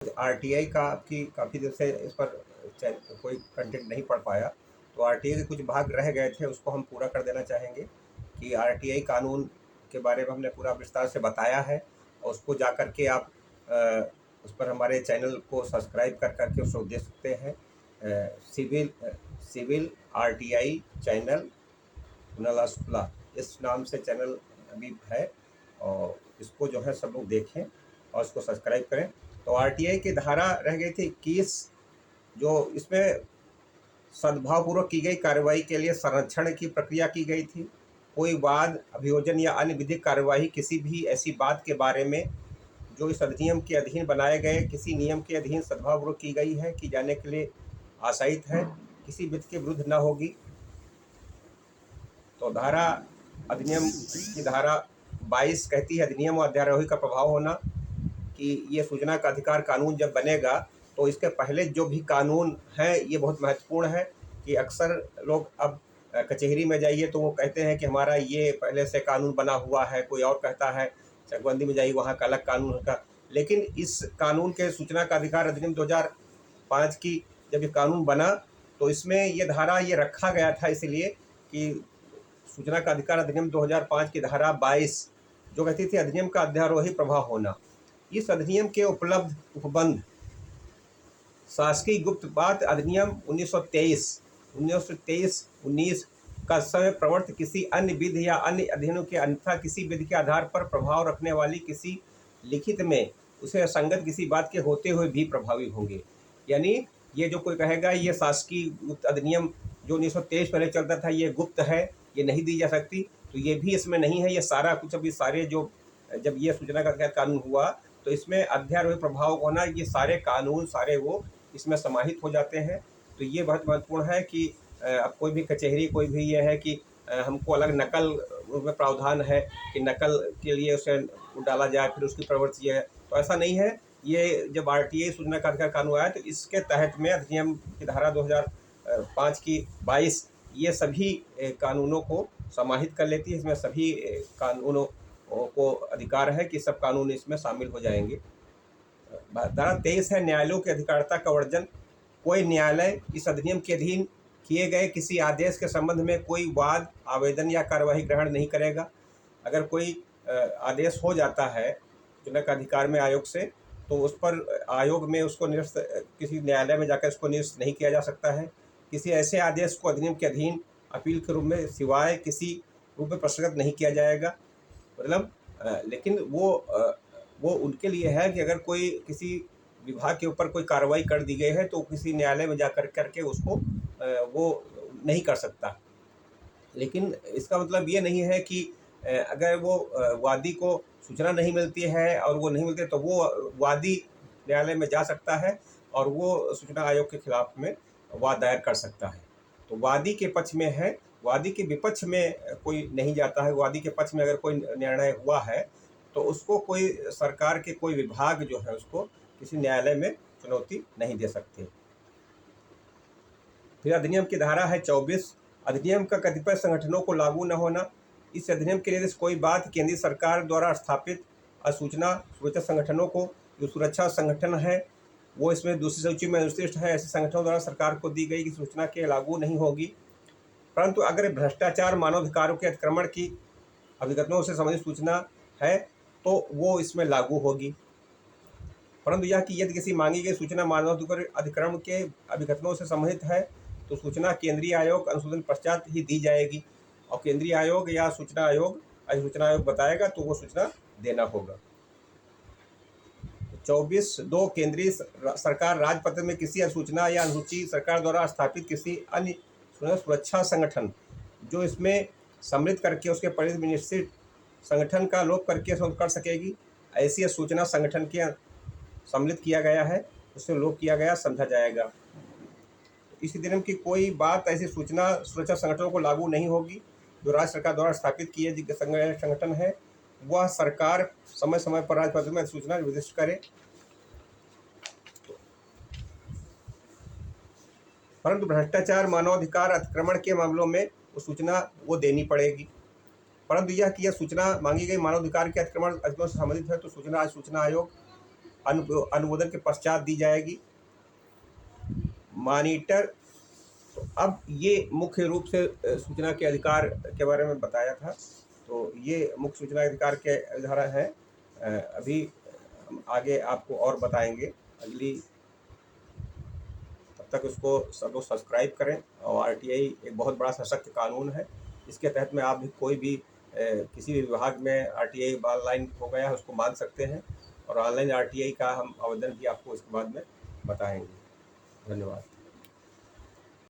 RTI का आपकी काफ़ी देर से इस पर कोई कंटेंट नहीं पढ़ पाया, तो आरटीआई के कुछ भाग रह गए थे, उसको हम पूरा कर देना चाहेंगे कि आरटीआई कानून के बारे में हमने पूरा विस्तार से बताया है और उसको जा कर के आप उस पर हमारे चैनल को सब्सक्राइब कर के उसको देख सकते हैं। Civil RTI channel Kunal Shukla, इस नाम से चैनल अभी है और इसको जो है सब लोग देखें और इसको सब्सक्राइब करें। तो आरटीआई की धारा रह गई थी 21, जो इसमें सद्भावपूर्वक की गई कार्रवाई के लिए संरक्षण की प्रक्रिया की गई थी। कोई वाद, अभियोजन या अन्य विधिक कार्यवाही किसी भी ऐसी बात के बारे में जो इस अधिनियम के अधीन बनाए गए किसी नियम के अधीन सद्भावपूर्वक की गई है, की जाने के लिए आशयित है, किसी विधि के विरुद्ध न होगी। तो अधिनियम की धारा 22 कहती है अधिनियम और अध्यारोही का प्रभाव होना, कि ये सूचना का अधिकार कानून जब बनेगा तो इसके पहले जो भी कानून हैं ये बहुत महत्वपूर्ण है। कि अक्सर लोग अब कचहरी में जाइए तो वो कहते हैं कि हमारा ये पहले से कानून बना हुआ है, कोई और कहता है चकबंदी में जाइए वहाँ का अलग कानून होगा। लेकिन इस कानून के सूचना का अधिकार अधिनियम 2005 की जब ये कानून बना तो इसमें ये धारा ये रखा गया था इसलिए कि सूचना का अधिकार अधिनियम 2005 की धारा 22 जो कहती थी अधिनियम का अध्यारोही प्रभाव होना। इस अधिनियम के उपलब्ध उपबंध शासकीय गुप्त बात अधिनियम 1923-19 का समय प्रवर्त किसी अन्य विधि या अन्य अधिनियम के अन्यथा किसी विधि के आधार पर प्रभाव रखने वाली किसी लिखित में उसे असंगत किसी बात के होते हुए भी प्रभावी होंगे। यानी ये जो कोई कहेगा ये शासकीय गुप्त अधिनियम जो 1923 पहले चलता था ये गुप्त है, ये नहीं दी जा सकती, तो ये भी इसमें नहीं है। ये सारा कुछ अभी सारे जो जब ये सूचना का कानून हुआ तो इसमें अध्यारोही प्रभाव होना, ये सारे कानून सारे वो इसमें समाहित हो जाते हैं। तो ये बहुत महत्वपूर्ण है कि अब कोई भी कचहरी कोई भी ये है कि हमको अलग नकल में प्रावधान है कि नकल के लिए उसे डाला जाए फिर उसकी प्रवृत्ति है, तो ऐसा नहीं है। ये जब आरटीआई सूचना का अधिकार कानून आया तो इसके तहत में अधिनियम की धारा 2005 की 22 ये सभी कानूनों को समाहित कर लेती है। इसमें सभी कानूनों को अधिकार है कि सब कानून इसमें शामिल हो जाएंगे। धारा 23 है न्यायालयों की अधिकारिता का वर्जन। कोई न्यायालय इस अधिनियम के अधीन किए गए किसी आदेश के संबंध में कोई वाद, आवेदन या कार्यवाही ग्रहण नहीं करेगा। अगर कोई आदेश हो जाता है सूचना का अधिकार में आयोग से तो उस पर आयोग में उसको निरस्त किसी न्यायालय में जाकर उसको निरस्त नहीं किया जा सकता है। किसी ऐसे आदेश को अधिनियम के अधीन अपील के रूप में सिवाय किसी रूप में प्रस्तुत नहीं किया जाएगा। मतलब लेकिन वो उनके लिए है कि अगर कोई किसी विभाग के ऊपर कोई कार्रवाई कर दी गई है तो किसी न्यायालय में जाकर करके उसको वो नहीं कर सकता। लेकिन इसका मतलब ये नहीं है कि अगर वो वादी को सूचना नहीं मिलती है और वो नहीं मिलती तो वो वादी न्यायालय में जा सकता है और वो सूचना आयोग के खिलाफ में वाद दायर कर सकता है। तो वादी के पक्ष में है, वादी के विपक्ष में कोई नहीं जाता है। वादी के पक्ष में अगर कोई निर्णय हुआ है तो उसको कोई सरकार के कोई विभाग जो है उसको किसी न्यायालय में चुनौती नहीं दे सकते। फिर अधिनियम की धारा है 24, अधिनियम का कतिपय संगठनों को लागू न होना। इस अधिनियम के लिए कोई बात केंद्रीय सरकार द्वारा स्थापित सूचना सुरक्षा संगठनों को, जो सुरक्षा संगठन है वो इसमें दूसरी सूची में निर्दिष्ट है, ऐसे संगठनों द्वारा सरकार को दी गई कि सूचना के लागू नहीं होगी। परंतु अगर भ्रष्टाचार, मानवाधिकारों के अतिक्रमण की अभिघटनाओं से संबंधित सूचना है तो वो इसमें लागू होगी। परंतु यह कि यदि किसी मांगी गई सूचना मानवाधिकार अधिक्रमण के अभिघटनाओं से संबंधित है तो सूचना केंद्रीय आयोग अनुशोधन पश्चात ही दी जाएगी और केंद्रीय आयोग या सूचना आयोग अधिसूचना आयोग बताएगा तो वो सूचना देना होगा। 24(2) केंद्रीय सरकार राजपत्र में किसी सूचना या अनुसूची सरकार द्वारा स्थापित किसी अन्य सुरक्षा संगठन जो इसमें सम्मिलित करके उसके परिधि में निश्चित संगठन का लोप करके कर सकेगी, ऐसी सूचना संगठन के सम्मिलित किया गया है उससे लोप किया गया समझा जाएगा। इस अधिनियम की कोई बात ऐसी सूचना सुरक्षा संगठनों को लागू नहीं होगी जो राज्य सरकार द्वारा स्थापित किए संगठन है। वह सरकार समय समय पर राजपत्र में सूचना निर्दिष्ट करे, परंतु भ्रष्टाचार, मानवाधिकार अतिक्रमण के मामलों में वो सूचना वो देनी पड़ेगी। परंतु यह कि यह सूचना मांगी गई मानवाधिकार के अतिक्रमण से संबंधित है तो सूचना आयोग अनुमोदन के पश्चात दी जाएगी। मॉनिटर, तो अब ये मुख्य रूप से सूचना के अधिकार के बारे में बताया था। तो ये मुख्य सूचना अधिकार के धारा है। अभी हम आगे आपको और बताएंगे अगली। तब तक उसको सब लोग सब्सक्राइब करें। और आरटीआई एक बहुत बड़ा सशक्त कानून है। इसके तहत में आप भी कोई भी किसी भी विभाग में आरटीआई ऑनलाइन हो गया है उसको मान सकते हैं। और ऑनलाइन आरटीआई का हम आवेदन भी आपको इसके बाद में बताएंगे। धन्यवाद।